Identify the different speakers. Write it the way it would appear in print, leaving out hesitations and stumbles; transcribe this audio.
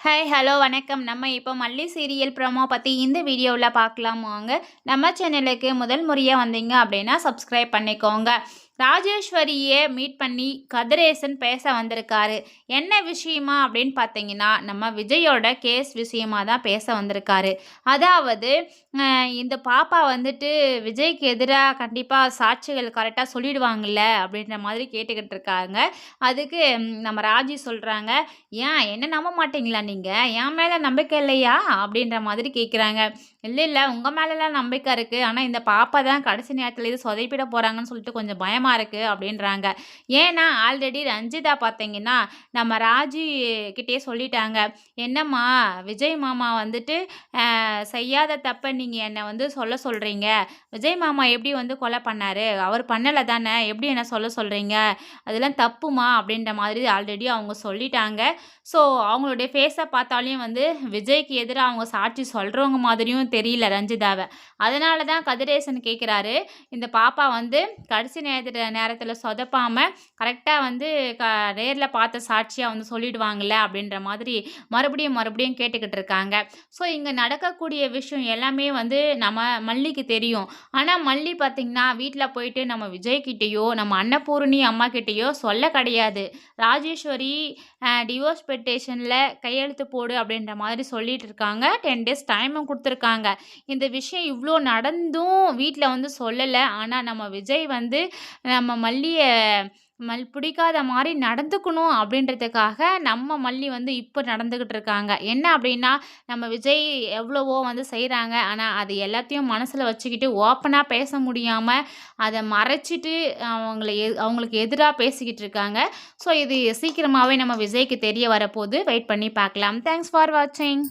Speaker 1: Hi hello வணக்கம். நம்ம இப்போ மல்லி சீரியல் ப்ரோமோ பற்றி இந்த வீடியோவில் பார்க்கலாம் வாங்க. நம்ம சேனலுக்கு முதல் முறையாக வந்தீங்க அப்படின்னா சப்ஸ்கிரைப் பண்ணிக்கோங்க. ராஜேஸ்வரியை மீட் பண்ணி கதிரேசன் பேச வந்திருக்காரு. என்ன விஷயமா அப்படின்னு பார்த்தீங்கன்னா, நம்ம விஜயோட கேஸ் விஷயமா தான் பேச வந்திருக்காரு. அதாவது இந்த பாப்பா வந்துட்டு விஜய்க்கு எதிராக கண்டிப்பாக சாட்சிகள் கரெக்டாக சொல்லிடுவாங்கல்ல அப்படின்ற மாதிரி கேட்டுக்கிட்டு இருக்காங்க. அதுக்கு நம்ம ராஜி சொல்கிறாங்க, ஏன் என்ன நம்ப மாட்டீங்களா நீங்கள்? என் மேலே நம்பிக்கை இல்லையா அப்படின்ற மாதிரி கேட்குறாங்க. இல்லை இல்லை, உங்கள் மேலெலாம் நம்பிக்கை இருக்குது, ஆனால் இந்த பாப்பா தான் கடைசி நேரத்தில் இது சொதைப்பிட போகிறாங்கன்னு சொல்லிட்டு கொஞ்சம் பயமாக இருக்குது அப்படின்றாங்க. ஏன்னா ஆல்ரெடி ரஞ்சிதா பார்த்தீங்கன்னா நம்ம ராஜி கிட்டே சொல்லிட்டாங்க, என்னம்மா விஜய் மாமா வந்துட்டு செய்யாத தப்பை நீங்கள் என்னை வந்து சொல்ல சொல்கிறீங்க, விஜய் மாமா எப்படி வந்து கொலை பண்ணார், அவர் பண்ணலை தானே, எப்படி என்ன சொல்ல சொல்கிறீங்க, அதெல்லாம் தப்புமா அப்படின்ற மாதிரி ஆல்ரெடி அவங்க சொல்லிட்டாங்க. ஸோ அவங்களுடைய ஃபேஸை பார்த்தாலையும் வந்து விஜய்க்கு எதிராக அவங்க சாட்சி சொல்கிறவங்க மாதிரியும் தெரியல ரஞ்சிதாவை. அதனால தான் கதிரேசன் கேட்குறாரு, இந்த பாப்பா வந்து கடைசி நேரத்தில் சொதப்பாமல் கரெக்டாக வந்து நேரில் பார்த்த சாட்சியாக வந்து சொல்லிடுவாங்கள்ல அப்படின்ற மாதிரி மறுபடியும் கேட்டுக்கிட்டு இருக்காங்க. ஸோ இங்கே நடக்கக்கூடிய விஷயம் எல்லாமே வந்து நம்ம மல்லிக்கு தெரியும். ஆனால் மல்லி பார்த்திங்கன்னா வீட்டில் போயிட்டு நம்ம விஜய்கிட்டேயோ நம்ம அன்னபூர்ணி அம்மா கிட்டேயோ சொல்ல கிடையாது. ராஜேஸ்வரி டிவோர்ஸ் பெட்டிஷனில் கையெழுத்து போடு அப்படின்ற மாதிரி சொல்லிட்டு இருக்காங்க. 10 டேஸ் டைமும் கொடுத்துருக்காங்க. இந்த விஷயம் இவ்வளோ நடந்தும் வீட்டில் வந்து சொல்லலை. ஆனால் நம்ம விஜய் வந்து நம்ம மல்லியை பிடிக்காத மாதிரி நடந்துக்கணும் அப்படின்றதுக்காக நம்ம மல்லி வந்து இப்போ நடந்துக்கிட்டு இருக்காங்க. என்ன அப்படின்னா, நம்ம விஜய் எவ்வளவோ வந்து செய்கிறாங்க, ஆனால் அது எல்லாத்தையும் மனசில் வச்சுக்கிட்டு ஓப்பனாக பேச முடியாமல் அதை மறைச்சிட்டு அவங்களுக்கு எதிராக பேசிக்கிட்டு இருக்காங்க. ஸோ இது சீக்கிரமாகவே நம்ம விஜய்க்கு தெரிய வரப்போகுது. வெயிட் பண்ணி பார்க்கலாம். தேங்க்ஸ் ஃபார் வாட்சிங்.